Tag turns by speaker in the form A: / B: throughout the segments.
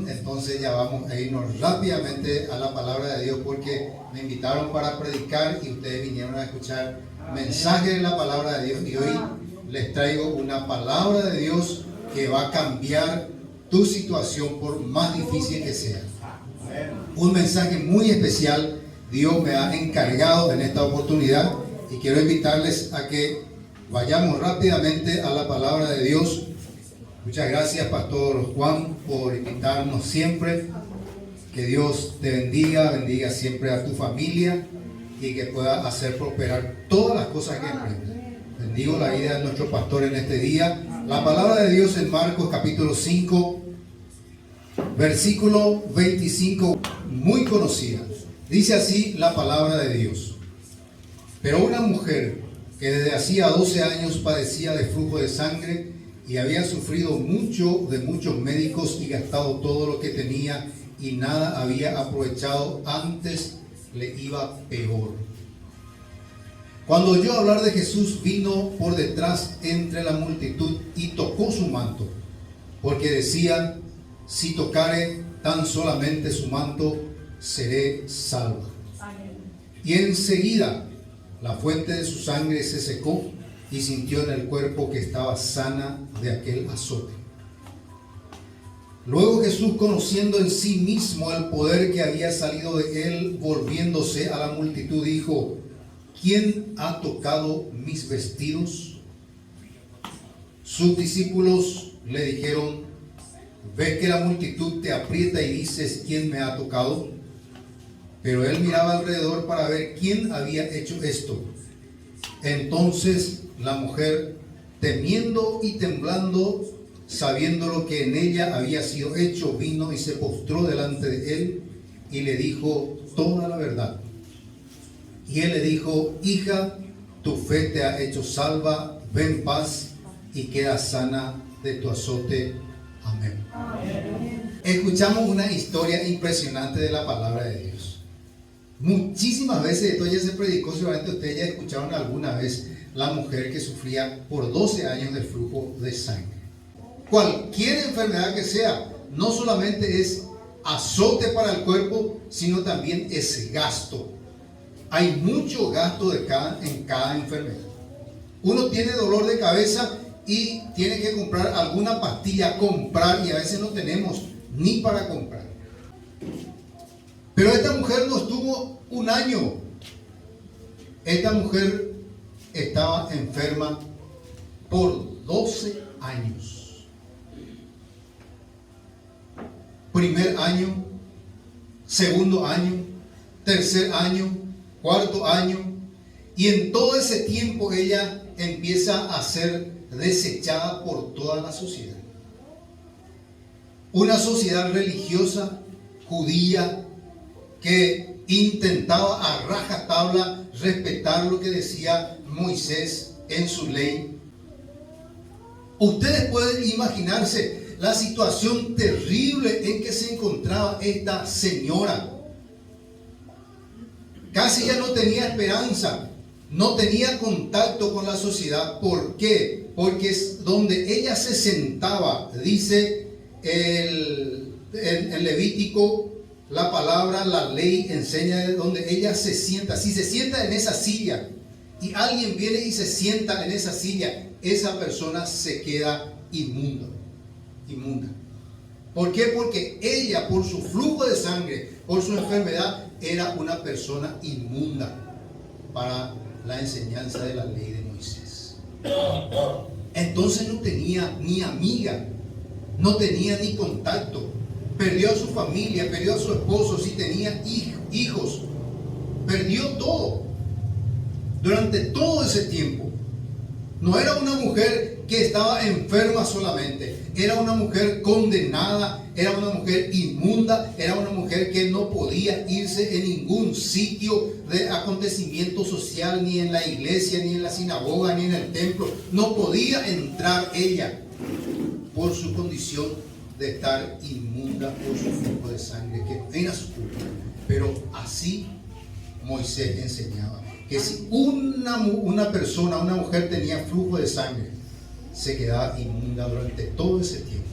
A: Entonces ya vamos a irnos rápidamente a la palabra de Dios, porque me invitaron para predicar y ustedes vinieron a escuchar mensaje de la palabra de Dios, y hoy les traigo una palabra de Dios que va a cambiar tu situación por más difícil que sea. Un mensaje muy especial Dios me ha encargado en esta oportunidad, y quiero invitarles a que vayamos rápidamente a la palabra de Dios. Muchas gracias, Pastor Juan, por invitarnos siempre. Que Dios te bendiga siempre a tu familia y que pueda hacer prosperar todas las cosas que emprendas. Bendigo la vida de nuestro pastor en este día. La palabra de Dios en Marcos capítulo 5, versículo 25, muy conocida. Dice así la palabra de Dios: pero una mujer que desde hacía 12 años padecía de flujo de sangre y había sufrido mucho de muchos médicos y gastado todo lo que tenía y nada había aprovechado, antes le iba peor. Cuando oyó hablar de Jesús, vino por detrás entre la multitud y tocó su manto, porque decían: si tocare tan solamente su manto, seré salva. Y enseguida la fuente de su sangre se secó y sintió en el cuerpo que estaba sana de aquel azote. Luego Jesús, conociendo en sí mismo el poder que había salido de él, volviéndose a la multitud, dijo: ¿quién ha tocado mis vestidos? Sus discípulos le dijeron: ¿ves que la multitud te aprieta y dices: ¿quién me ha tocado? Pero él miraba alrededor para ver quién había hecho esto. Entonces la mujer, temiendo y temblando, sabiendo lo que en ella había sido hecho, vino y se postró delante de él y le dijo toda la verdad. Y él le dijo: hija, tu fe te ha hecho salva, ve en paz y queda sana de tu azote. Amén. Escuchamos una historia impresionante de la palabra de Dios. Muchísimas veces, esto ya se predicó, seguramente ustedes ya escucharon alguna vez la mujer que sufría por 12 años del flujo de sangre. Cualquier enfermedad que sea, no solamente es azote para el cuerpo, sino también es gasto. Hay mucho gasto en cada enfermedad. Uno tiene dolor de cabeza y tiene que comprar alguna pastilla, y a veces no tenemos ni para comprar. Pero esta mujer no estuvo un año. Esta mujer estaba enferma por 12 años. Primer año, segundo año, tercer año, cuarto año, y en todo ese tiempo ella empieza a ser desechada por toda la sociedad. Una sociedad religiosa, judía, que intentaba a rajatabla respetar lo que decía Moisés en su ley. Ustedes pueden imaginarse la situación terrible en que se encontraba esta señora. Casi ya no tenía esperanza, no tenía contacto con la sociedad. ¿Por qué? Porque es donde ella se sentaba, dice el Levítico, la palabra, la ley enseña de donde ella se sienta. Si se sienta en esa silla y alguien viene y se sienta en esa silla, esa persona se queda inmunda. ¿Por qué? Porque ella, por su flujo de sangre, por su enfermedad, era una persona inmunda para la enseñanza de la ley de Moisés. Entonces no tenía ni amiga, no tenía ni contacto. Perdió a su familia, perdió a su esposo, si tenía hijos, perdió todo. Durante todo ese tiempo, no era una mujer que estaba enferma solamente, era una mujer condenada, era una mujer inmunda, era una mujer que no podía irse en ningún sitio de acontecimiento social, ni en la iglesia, ni en la sinagoga, ni en el templo. No podía entrar ella por su condición de estar inmunda por su flujo de sangre, que no era su culpa. Pero así Moisés enseñaba que si una persona, una mujer tenía flujo de sangre, se quedaba inmunda durante todo ese tiempo.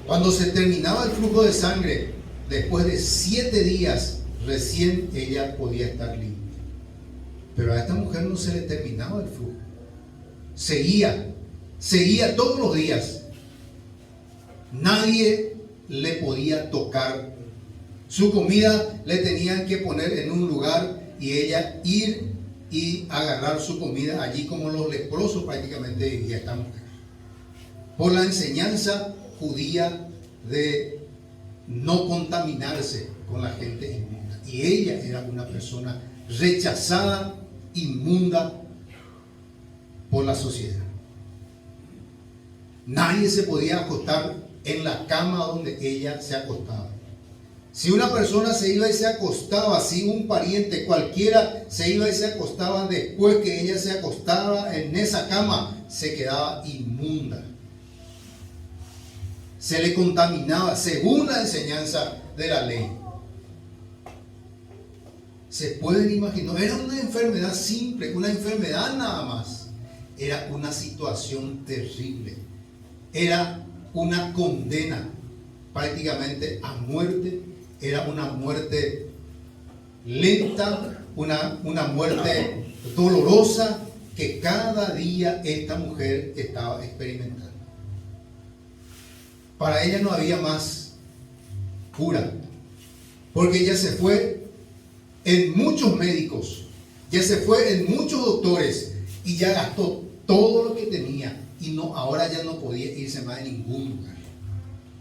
A: Cuando se terminaba el flujo de sangre, después de 7 días, recién ella podía estar limpia. Pero a esta mujer no se le terminaba el flujo. Seguía todos los días. Nadie le podía tocar. Su comida le tenían que poner en un lugar y ella ir y agarrar su comida allí, como los leprosos prácticamente vivía esta mujer. Por la enseñanza judía de no contaminarse con la gente inmunda. Y ella era una persona rechazada, inmunda por la sociedad. Nadie se podía acostar en la cama donde ella se acostaba. Si una persona se iba y se acostaba, si un pariente cualquiera se iba y se acostaba después que ella se acostaba en esa cama, se quedaba inmunda. Se le contaminaba según la enseñanza de la ley. Se pueden imaginar, no era una enfermedad simple, una enfermedad nada más. Era una situación terrible. Era una condena prácticamente a muerte. Era una muerte lenta, una muerte dolorosa que cada día esta mujer estaba experimentando. Para ella no había más cura, porque ella se fue en muchos médicos, ya se fue en muchos doctores y ya gastó todo lo que tenía y no, ahora ya no podía irse más a ningún lugar,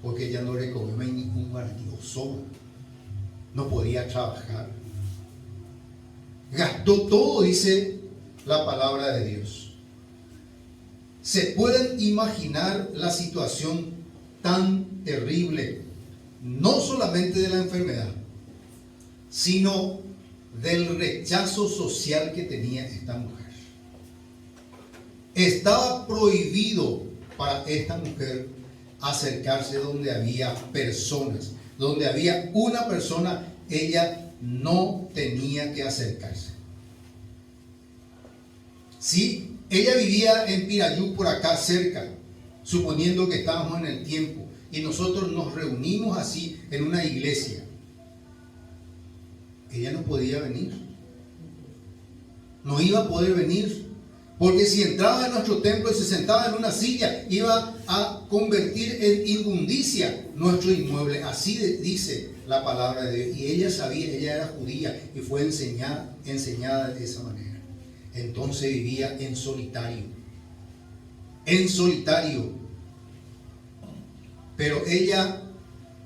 A: porque ya no recogió en ningún lugar aquí, o sola. No podía trabajar. Gastó todo, dice la palabra de Dios. ¿Se pueden imaginar la situación tan terrible? No solamente de la enfermedad, sino del rechazo social que tenía esta mujer. Estaba prohibido para esta mujer acercarse donde había personas. Donde había una persona, ella no tenía que acercarse. Si ella vivía en Pirayú, por acá cerca, suponiendo que estábamos en el tiempo, y nosotros nos reunimos así en una iglesia, ella no podía venir. No iba a poder venir. Porque si entraba en nuestro templo y se sentaba en una silla, iba a convertir en inmundicia nuestro inmueble. Así dice la palabra de Dios. Y ella sabía, ella era judía y fue enseñada de esa manera. Entonces vivía en solitario. En solitario. Pero ella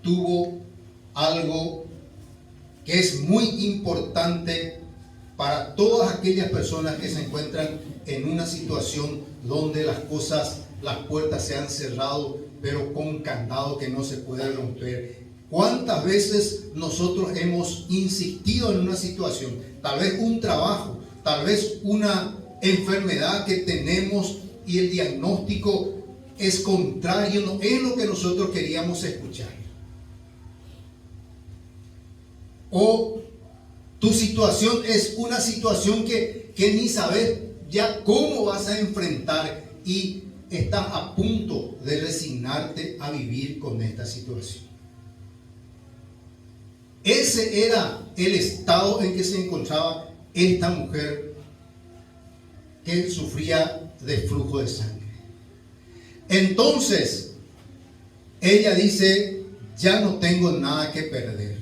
A: tuvo algo que es muy importante para todas aquellas personas que se encuentran en una situación donde las puertas se han cerrado, pero con candado que no se puede romper. ¿Cuántas veces nosotros hemos insistido en una situación? Tal vez un trabajo, tal vez una enfermedad que tenemos y el diagnóstico es contrario, no es lo que nosotros queríamos escuchar. O tu situación es una situación que ni sabes ya cómo vas a enfrentar y estás a punto de resignarte a vivir con esta situación. Ese era el estado en que se encontraba esta mujer que sufría de flujo de sangre. Entonces, ella dice, ya no tengo nada que perder.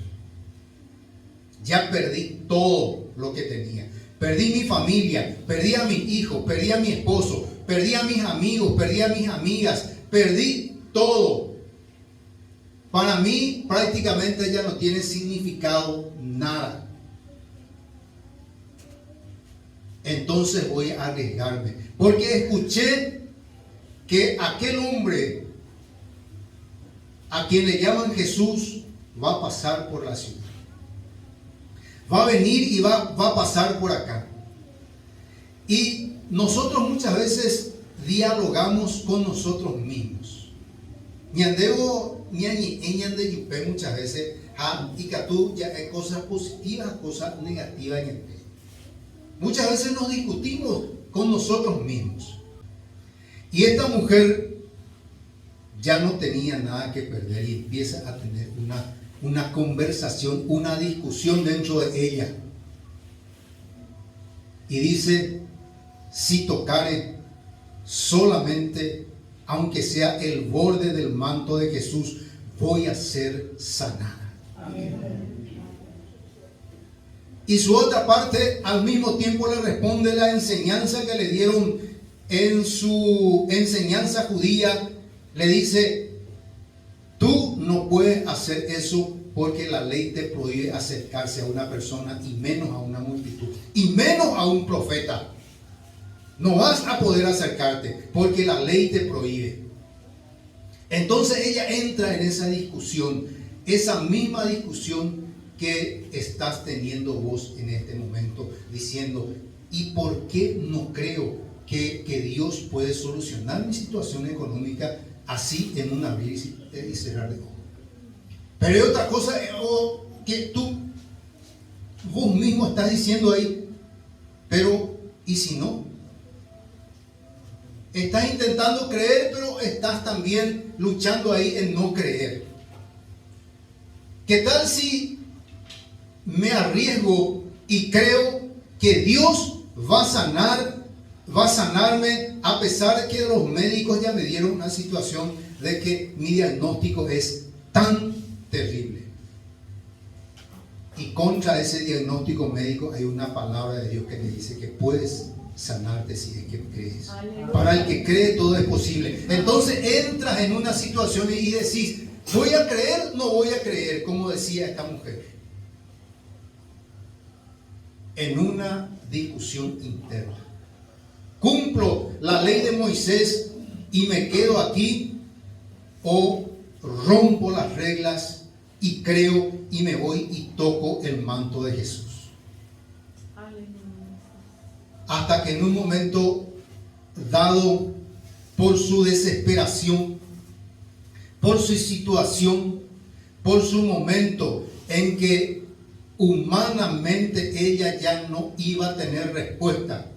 A: Ya perdí todo lo que tenía. Perdí mi familia, perdí a mis hijos, perdí a mi esposo, perdí a mis amigos, perdí a mis amigas, perdí todo. Para mí prácticamente ya no tiene significado nada. Entonces voy a arriesgarme, porque escuché que aquel hombre a quien le llaman Jesús va a pasar por la ciudad. Va a venir y va a pasar por acá. Y nosotros muchas veces dialogamos con nosotros mismos. Muchas veces ya cosas positivas, cosas negativas. Muchas veces nos discutimos con nosotros mismos. Y esta mujer ya no tenía nada que perder y empieza a tener una conversación, una discusión dentro de ella. Y dice: si tocare solamente, aunque sea el borde del manto de Jesús, voy a ser sanada. Amén. Y su otra parte al mismo tiempo le responde la enseñanza que le dieron en su enseñanza judía. Le dice: tú no puedes hacer eso porque la ley te prohíbe acercarse a una persona, y menos a una multitud, y menos a un profeta. No vas a poder acercarte porque la ley te prohíbe. Entonces ella entra en esa discusión, esa misma discusión que estás teniendo vos en este momento, diciendo: ¿y por qué no creo que Dios puede solucionar mi situación económica así en un abrir y cerrar de ojos? Pero hay otra cosa que vos mismo estás diciendo ahí: pero ¿y si no? Estás intentando creer, pero estás también luchando ahí en no creer. ¿Qué tal si me arriesgo y creo que Dios va a sanarme, a pesar de que los médicos ya me dieron una situación de que mi diagnóstico es tan terrible? Y contra ese diagnóstico médico hay una palabra de Dios que le dice que puedes sanarte si es que crees. Para el que cree todo es posible. Entonces entras en una situación y decís: ¿voy a creer? No voy a creer, como decía esta mujer. En una discusión interna. ¿Cumplo la ley de Moisés y me quedo aquí, o rompo las reglas y creo y me voy y toco el manto de Jesús? Hasta que en un momento dado, por su desesperación, por su situación, por su momento en que humanamente ella ya no iba a tener respuesta,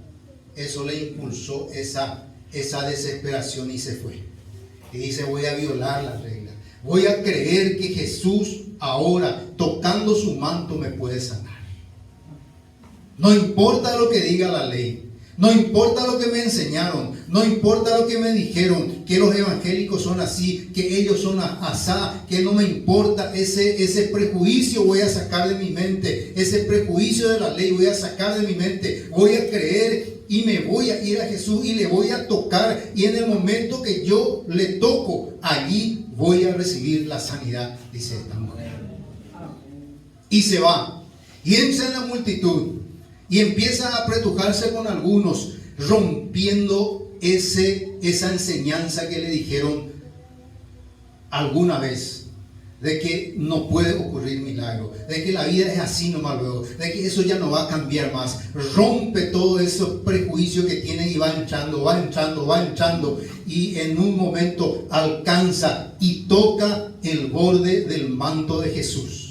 A: eso le impulsó esa desesperación y se fue. Y dice: voy a violar la regla, voy a creer que Jesús ahora, tocando su manto, me puede sanar. No importa lo que diga la ley, no importa lo que me enseñaron, no importa lo que me dijeron, que los evangélicos son así, que ellos son asá, que no me importa ese prejuicio, voy a sacar de mi mente, ese prejuicio de la ley voy a sacar de mi mente, voy a creer y me voy a ir a Jesús y le voy a tocar, y en el momento que yo le toco, allí voy a recibir la sanidad, dice esta mujer. Y se va, y entra en la multitud, y empieza a apretujarse con algunos, rompiendo esa enseñanza que le dijeron alguna vez, de que no puede ocurrir milagro, de que la vida es así nomás luego, de que eso ya no va a cambiar más. Rompe todo esos prejuicios que tiene y va entrando, y en un momento alcanza y toca el borde del manto de Jesús.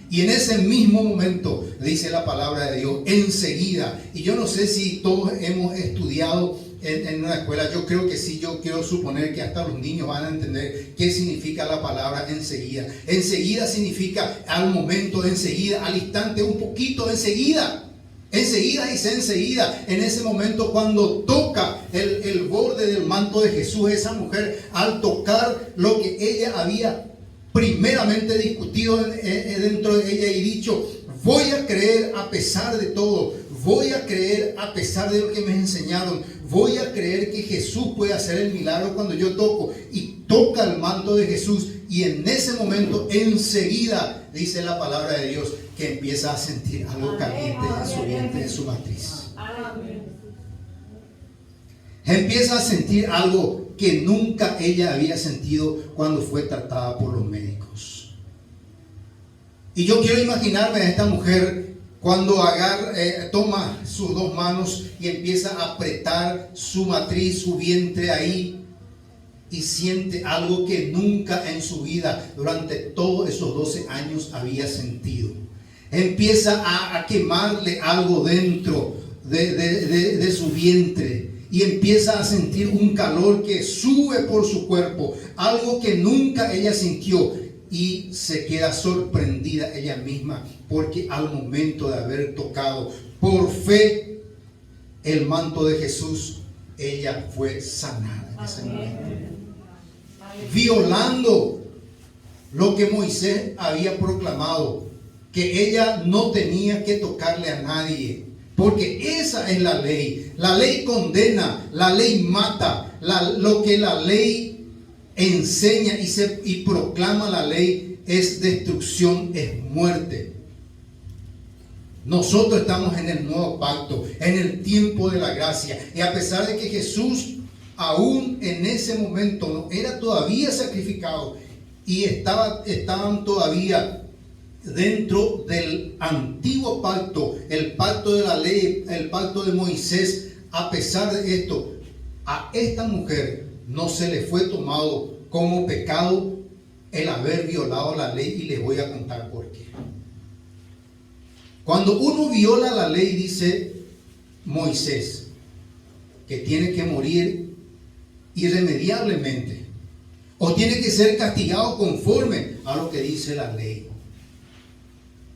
A: Y en ese mismo momento, dice la palabra de Dios, enseguida, y yo no sé si todos hemos estudiado en una escuela, yo creo que sí, yo quiero suponer que hasta los niños van a entender qué significa la palabra enseguida. Enseguida significa al momento, enseguida, al instante, un poquito, enseguida. Enseguida dice enseguida, en ese momento cuando toca el borde del manto de Jesús, esa mujer, al tocar lo que ella había primeramente discutido dentro de ella y dicho: voy a creer a pesar de todo, voy a creer a pesar de lo que me enseñaron, voy a creer que Jesús puede hacer el milagro cuando yo toco, y toca el manto de Jesús, y en ese momento enseguida dice la palabra de Dios que empieza a sentir algo caliente en su vientre, en su matriz. Empieza a sentir algo que nunca ella había sentido cuando fue tratada por los médicos. Y yo quiero imaginarme a esta mujer cuando toma sus dos manos y empieza a apretar su matriz, su vientre ahí, y siente algo que nunca en su vida, durante todos esos 12 años, había sentido. Empieza a quemarle algo dentro de su vientre. y empieza a sentir un calor que sube por su cuerpo, algo que nunca ella sintió, y se queda sorprendida ella misma, porque al momento de haber tocado por fe el manto de Jesús, ella fue sanada en ese momento, violando lo que Moisés había proclamado, que ella no tenía que tocarle a nadie, porque esa es la ley. La ley condena, la ley mata, lo que la ley enseña y proclama la ley es destrucción, es muerte. Nosotros estamos en el nuevo pacto, en el tiempo de la gracia, y a pesar de que Jesús aún en ese momento no era todavía sacrificado y estaban todavía dentro del antiguo pacto, el pacto de la ley, el pacto de Moisés, a pesar de esto, a esta mujer no se le fue tomado como pecado el haber violado la ley, y les voy a contar por qué. Cuando uno viola la ley, dice Moisés que tiene que morir irremediablemente, o tiene que ser castigado conforme a lo que dice la ley.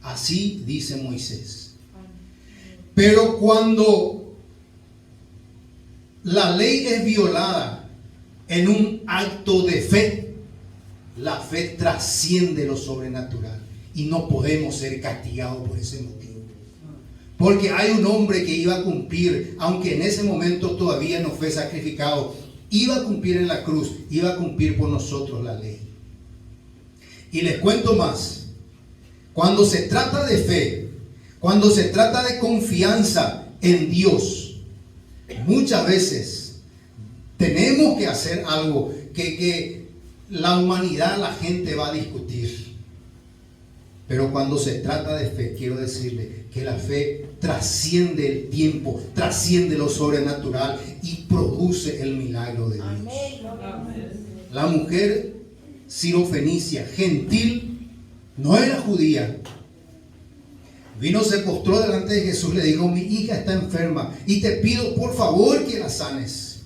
A: Así dice Moisés. Pero cuando la ley es violada en un acto de fe, la fe trasciende lo sobrenatural y no podemos ser castigados por ese motivo. Porque hay un hombre que iba a cumplir, aunque en ese momento todavía no fue sacrificado, iba a cumplir en la cruz, iba a cumplir por nosotros la ley. Y les cuento más. Cuando se trata de fe, cuando se trata de confianza en Dios, muchas veces tenemos que hacer algo que la humanidad, la gente va a discutir. Pero cuando se trata de fe, quiero decirle que la fe trasciende el tiempo, trasciende lo sobrenatural y produce el milagro de Dios. Amén. La mujer sirofenicia, gentil, no era judía. Vino, se postró delante de Jesús, le dijo: mi hija está enferma y te pido por favor que la sanes.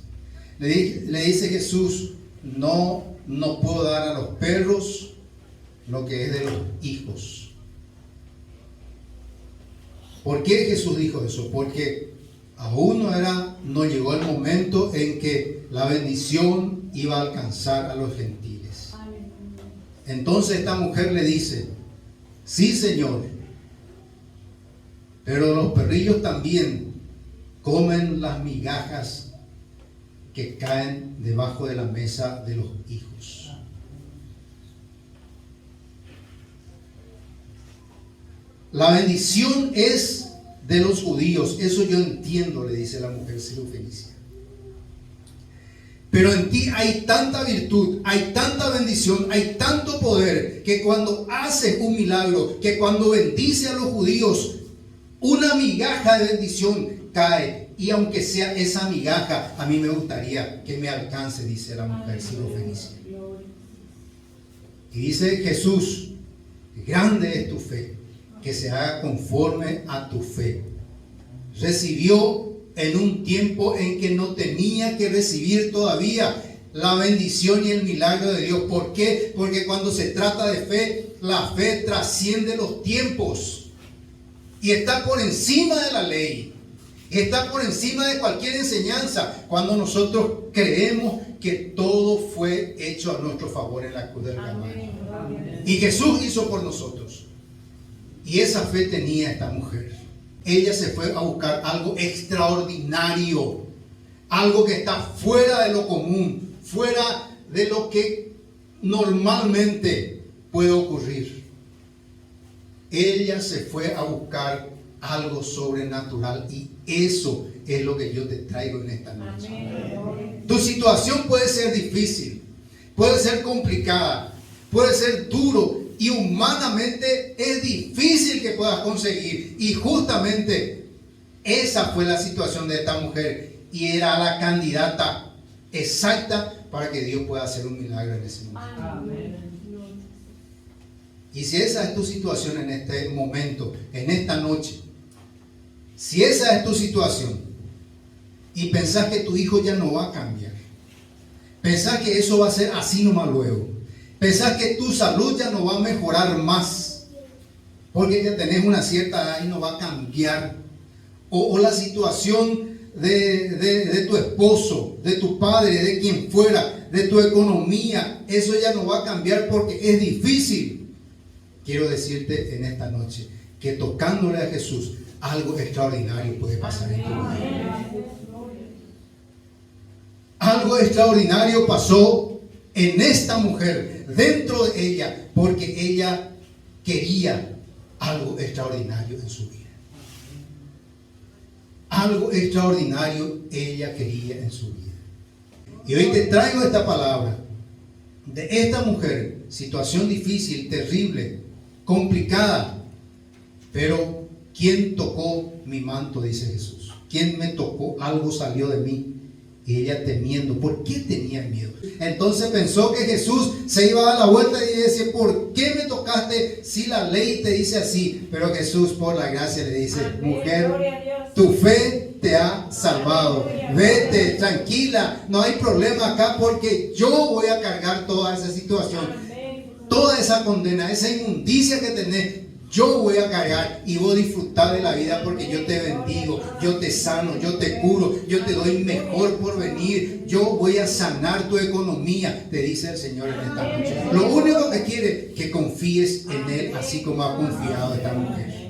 A: Le dice Jesús: no puedo dar a los perros lo que es de los hijos. ¿Por qué Jesús dijo eso? Porque aún no llegó el momento en que la bendición iba a alcanzar a los gentiles. Entonces esta mujer le dice: sí, Señor, pero los perrillos también comen las migajas que caen debajo de la mesa de los hijos. La bendición es de los judíos, eso yo entiendo, le dice la mujer sirofenicia. Pero en ti hay tanta virtud, hay tanta bendición, hay tanto poder, que cuando haces un milagro, que cuando bendice a los judíos, una migaja de bendición cae. Y aunque sea esa migaja, a mí me gustaría que me alcance, dice la mujer sirofenicia. Y dice Jesús: grande es tu fe, que se haga conforme a tu fe. Recibió en un tiempo en que no tenía que recibir todavía la bendición y el milagro de Dios. ¿Por qué? Porque cuando se trata de fe, la fe trasciende los tiempos y está por encima de la ley, y está por encima de cualquier enseñanza, cuando nosotros creemos que todo fue hecho a nuestro favor en la cruz del Calvario y Jesús hizo por nosotros. Y esa fe tenía esta mujer. Ella se fue a buscar algo extraordinario, algo que está fuera de lo común, fuera de lo que normalmente puede ocurrir. Ella se fue a buscar algo sobrenatural, y eso es lo que yo te traigo en esta noche. Amén. Tu situación puede ser difícil, puede ser complicada, puede ser duro, y humanamente es difícil que puedas conseguir. Y justamente esa fue la situación de esta mujer, y era la candidata exacta para que Dios pueda hacer un milagro en ese momento. Amén. Y si esa es tu situación en este momento, en esta noche, si esa es tu situación, y pensás que tu hijo ya no va a cambiar. Pensás que eso va a ser así nomás luego. Pensás que tu salud ya no va a mejorar más, porque ya tenés una cierta edad y no va a cambiar. O la situación de tu esposo, de tu padre, de quien fuera, de tu economía, eso ya no va a cambiar porque es difícil. Quiero decirte en esta noche que tocándole a Jesús, algo extraordinario puede pasar en tu vida. Algo extraordinario pasó en esta mujer, dentro de ella, porque ella quería algo extraordinario en su vida. Algo extraordinario ella quería en su vida. Y hoy te traigo esta palabra de esta mujer, situación difícil, terrible, complicada, pero ¿quién tocó mi manto?, dice Jesús. ¿Quién me tocó? Algo salió de mí. Y ella temiendo. ¿Por qué tenía miedo? Entonces pensó que Jesús se iba a dar la vuelta y decía: ¿por qué me tocaste si la ley te dice así? Pero Jesús, por la gracia, le dice: mujer, tu fe te ha salvado. Vete, tranquila, no hay problema acá, porque yo voy a cargar toda esa situación, toda esa condena, esa inmundicia que tenés. Yo voy a cargar y voy a disfrutar de la vida, porque yo te bendigo, yo te sano, yo te curo, yo te doy mejor porvenir, yo voy a sanar tu economía, te dice el Señor en esta noche. Lo único que quiere es que confíes en Él, así como ha confiado esta mujer.